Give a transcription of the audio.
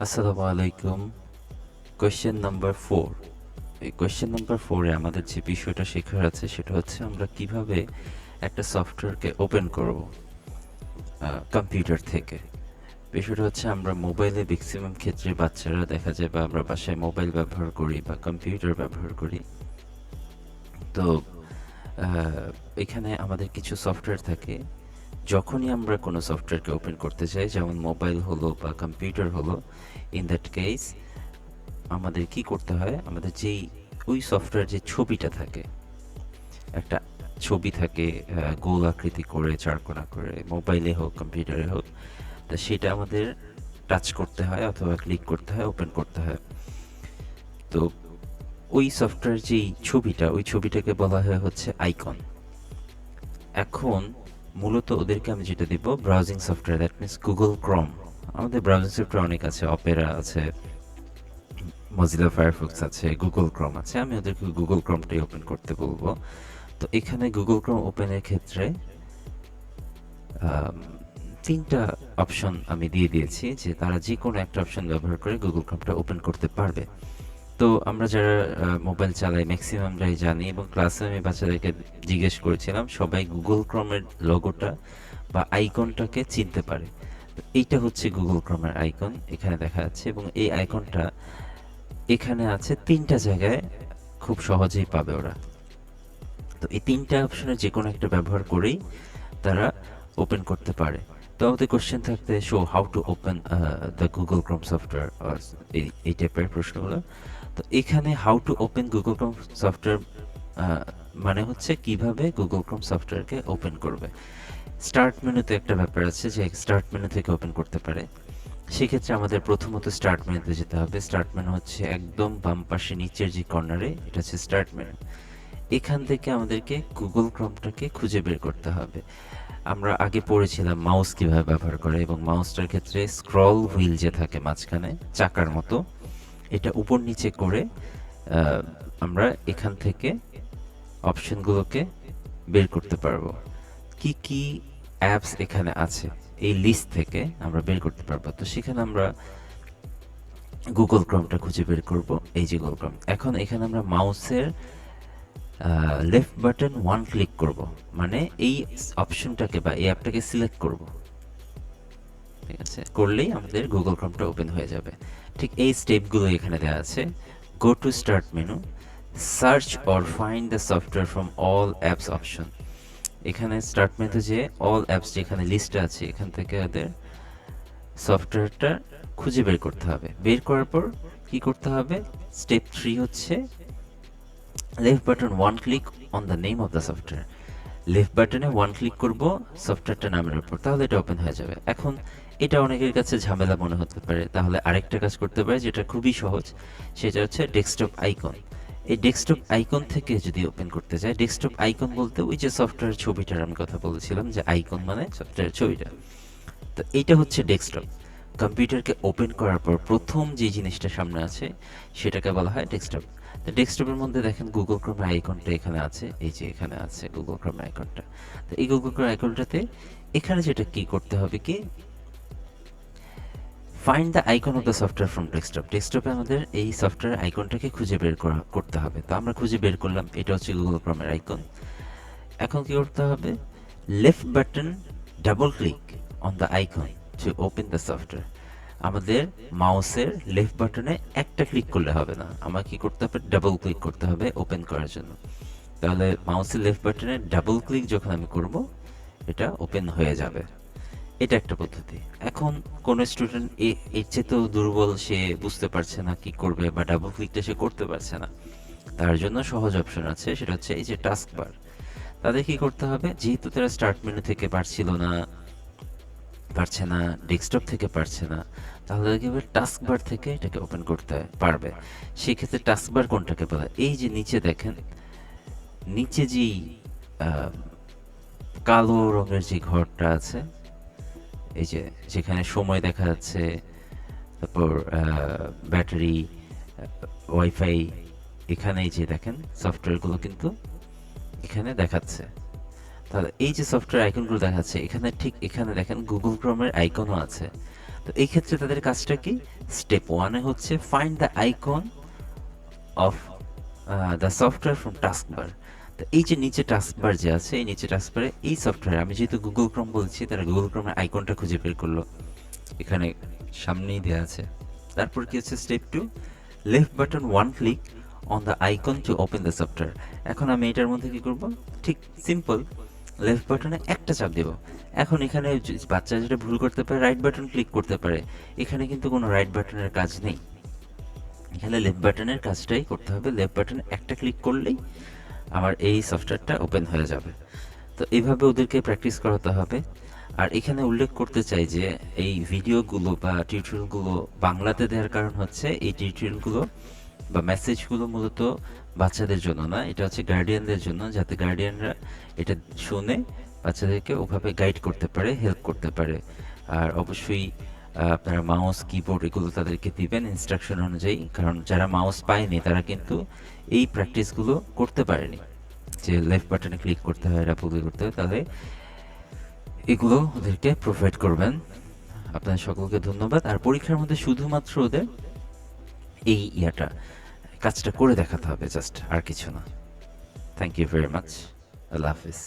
আসসালামু আলাইকুম। Question number 4। এই কোয়েশ্চেন নাম্বার 4 এ আমাদের যে বিষয়টা শেখার আছে সেটা হচ্ছে আমরা কিভাবে একটা সফটওয়্যারকে ওপেন করব কম্পিউটার থেকে। বিষয়টা হচ্ছে আমরা মোবাইলে ম্যাক্সিমাম ক্ষেত্রে বাচ্চারা দেখা যায় বা আমরা বাসায় মোবাইল ব্যবহার করি বা কম্পিউটার ব্যবহার করি। তো এখানে আমাদের কিছু সফটওয়্যার থাকে। যখনই আমরা কোনো সফটওয়্যারকে ওপেন করতে চাই, যেমন মোবাইল হলো বা কম্পিউটার হলো, ইন দ্যাট কেস আমাদের কি করতে হয়, আমাদের যেই ওই সফটওয়্যার যে ছবিটা থাকে, একটা ছবি থাকে গোল আকৃতি করে চারকোনা করে, মোবাইলে হোক কম্পিউটারে হোক, তা সেটা আমাদের টাচ করতে হয় অথবা ক্লিক করতে হয়, ওপেন করতে হয়। তো ওই সফটওয়্যার যেই ছবিটা, ওই ছবিটাকে বলা হয় হচ্ছে আইকন। এখন মূলত ওদেরকে আমি যেটা দিব browsing software, that means Google Chrome. আমাদের ব্রাউজিং সফটওয়্যার অনেক আছে, অপেরা আছে, মজিলা ফায়ারফক্স আছে, গুগল ক্রোম আছে। আমি ওদেরকে গুগল ক্রোমটাই ওপেন করতে বলবো। তো এখানে গুগল ক্রোম ওপেনের ক্ষেত্রে আম, 3টা অপশন আমি দিয়ে দিয়েছি যে তারা যে কোনো একটা অপশন ব্যবহার করে গুগল ক্রোমটা ওপেন করতে পারবে। তো আমরা যারা মোবাইল চালাই ম্যাক্সিমামটাই জানি, এবং ক্লাসে আমি বাচ্চাদেরকে জিজ্ঞেস করেছিলাম, সবাই গুগল ক্রোমের লোগোটা বা আইকনটাকে চিনতে পারে। তো এইটা হচ্ছে গুগল ক্রোমের আইকন, এখানে দেখা যাচ্ছে, এবং এই আইকনটা এখানে আছে 3টা জায়গায়, খুব সহজেই পাবে ওরা। তো এই 3টা অপশনের যে কোনো একটা ব্যবহার করেই তারা ওপেন করতে পারে। তো আমাদের কোশ্চেন থাকতে show how to open the Google Chrome software, এই টাইপের প্রশ্নগুলো। তো এখানে how to open Google Chrome software মানে হচ্ছে কিভাবে গুগল ক্রোম সফটওয়্যারকে ওপেন করবে। স্টার্ট মেনুতে একটা ব্যাপার আছে যে স্টার্ট মেনু থেকে ওপেন করতে পারে। সেক্ষেত্রে আমাদের প্রথমত স্টার্ট মেনুতে যেতে হবে। স্টার্ট মেনু হচ্ছে একদম বাম পাশে নিচের যে কর্নারে, এটা হচ্ছে স্টার্ট মেনু। এখান থেকে আমাদেরকে গুগল ক্রোমটাকে খুঁজে বের করতে হবে। আমরা আগে পড়েছিলাম মাউস কিভাবে ব্যবহার করে, এবং মাউসটার ক্ষেত্রে স্ক্রল হুইল যে থাকে মাঝখানে চাকার মতো, এটা উপর নিচে করে আমরা এখান থেকে অপশনগুলোকে বের করতে পারবো। কি কি অ্যাপস এখানে আছে এই লিস্ট থেকে আমরা বের করতে পারবো। তো সেখানে আমরা গুগল ক্রোমটা খুঁজে বের করব। এই যে গুগল ক্রোম, এখন এখানে আমরা মাউসের লেফট বাটন ওয়ান ক্লিক করব, মানে এই অপশনটাকে বা এই অ্যাপটাকে সিলেক্ট করব। ঠিক আছে, করলেই আমাদের গুগল ক্রোমটা ওপেন হয়ে যাবে। ঠিক এই স্টেপগুলো এখানে দেওয়া আছে। Go to start menu, search or find the software from all apps option. এখানে স্টার্ট মেনুতে যে অল অ্যাপস যেখানে লিস্টে আছে, এখান থেকে ওদের সফটওয়্যারটা খুঁজে বের করতে হবে। বের করার পর কি করতে হবে, স্টেপ 3 হচ্ছে left button one click on the name of the software. Left বাটনে ওয়ান ক্লিক করব সফটওয়্যারটা নামের উপর, তাহলে এটা ওপেন হয়ে যাবে। এখন এটা অনেকের কাছে ঝামেলা মনে হতে পারে, তাহলে আরেকটা কাজ করতে পারে যেটা খুবই সহজ, সেটা হচ্ছে ডেস্কটপ আইকন। এই ডেস্কটপ আইকন থেকে যদি ওপেন করতে চাই, ডেস্কটপ আইকন বলতে ওই যে সফটওয়্যার ছবিটার আমি কথা বলেছিলাম, যে আইকন মানে সফটওয়্যার ছবিটা। তো এইটা হচ্ছে ডেস্কটপ। কম্পিউটারকে ওপেন করার পর প্রথম যে জিনিসটা সামনে আছে সেটাকে বলা হয় ডেস্কটপ। তো ডেস্কটপের মধ্যে দেখেন গুগল ক্রোম আইকনটা এখানে আছে, এই যে এখানে আছে গুগল ক্রোম আইকনটা। তো এই গুগল ক্রোম আইকনটাতে এখানে যেটা কি করতে হবে, কি find the icon of the software from desktop. ডেস্কটপে আমাদের এই সফটওয়্যার আইকনটাকে খুঁজে বের করতে হবে। তো আমরা খুঁজে বের করলাম, এটা হচ্ছে গুগল ক্রোমের আইকন। এখন কি করতে হবে, left button double click on the icon to open the software. আমাদের মাউসের লেফট বাটনে একটা ক্লিক করলে হবে না, আমার কি করতে হবে, ডাবল ক্লিক করতে হবে ওপেন করার জন্য। তাহলে মাউসের লেফট বাটনে ডাবল ক্লিক যখন আমি করব, এটা ওপেন হয়ে যাবে। এটা একটা পদ্ধতি। এখন কোন স্টুডেন্ট এর চেয়ে তো দুর্বল, সে বুঝতে পারছে না কি করবে বা ডাবল ক্লিকটা সে করতে পারছে না, তার জন্য সহজ অপশন আছে, সেটা হচ্ছে এই যে টাস্ক বার। তাদের কি করতে হবে, যেহেতু তারা স্টার্ট মেনু থেকে পারছে না, ডেস্কটপ থেকে পারছে না, তাহলে কি হবে, টাস্ক বার থেকে এটাকে ওপেন করতে পারবে। সেক্ষেত্রে টাস্ক বার কোনটাকে বলে, এই যে নিচে দেখেন, নিচে যেই আহ, কালো রঙের যে ঘরটা আছে, এই যে যেখানে সময় দেখা যাচ্ছে, তারপর ব্যাটারি, ওয়াইফাই, এখানে এই যে দেখেন সফটওয়্যারগুলো কিন্তু এখানে দেখাচ্ছে। তাহলে এই যে সফটওয়্যার আইকনগুলো দেখাচ্ছে এখানে, ঠিক এখানে দেখেন গুগল ক্রোমের আইকনও আছে। তো এই ক্ষেত্রে তাদের কাজটা কি? স্টেপ ওয়ানে হচ্ছে find the icon of the software from taskbar. তো এই যে নিচে টাস্কবার যে আছে, এই নিচে টাস্কবারে এই সফটওয়্যার, আমি যেহেতু গুগল ক্রোম বলছি, তারা গুগল ক্রোমের আইকনটা খুঁজে বের করলো, এখানে সামনেই দেওয়া আছে। তারপর কি হচ্ছে step two, left button one click on the icon to open the software. এখন আমি এটার মধ্যে কি করব? ঠিক সিম্পল, লেফট বাটনে একটা চাপ দেব। এখন এখানে বাচ্চা যেটা ভুল করতে পারে, রাইট বাটন ক্লিক করতে পারে, এখানে কিন্তু কোনো রাইট বাটনের কাজ নেই, এখানে লেফট বাটনের কাজটাই করতে হবে। লেফট বাটনে একটা ক্লিক করলেই আমার এই সফটওয়্যারটা ওপেন হয়ে যাবে। তো এইভাবে ওদেরকে প্র্যাকটিস করাতে হবে। আর এখানে উল্লেখ করতে চাই যে এই ভিডিওগুলো বা টিউটোরিয়ালগুলো বাংলাতে দেওয়ার কারণ হচ্ছে এই টিউটোরিয়ালগুলো বা মেসেজগুলো মূলত বাচ্চাদের জন্য না, এটা হচ্ছে গার্ডিয়ানদের জন্য, যাতে গার্ডিয়ানরা এটা শুনে বাচ্চাদেরকে ওভাবে গাইড করতে পারে, হেল্প করতে পারে। আর অবশ্যই আপনারা মাউস কিবোর্ড এগুলো তাদেরকে দিবেন ইনস্ট্রাকশন অনুযায়ী, কারণ যারা মাউস পায়নি তারা কিন্তু এই প্র্যাকটিসগুলো করতে পারেনি, যে লেফট বাটনে ক্লিক করতে হয়, রাপুকে করতে হয়। তাহলে এগুলো ওদেরকে প্রোভাইড করবেন। আপনাদের সকলকে ধন্যবাদ। আর পরীক্ষার মধ্যে শুধুমাত্র ওদের এই কাজটা করে দেখাতে হবে, জাস্ট, আর কিছু না। Thank you very much. আল্লাহ হাফিজ।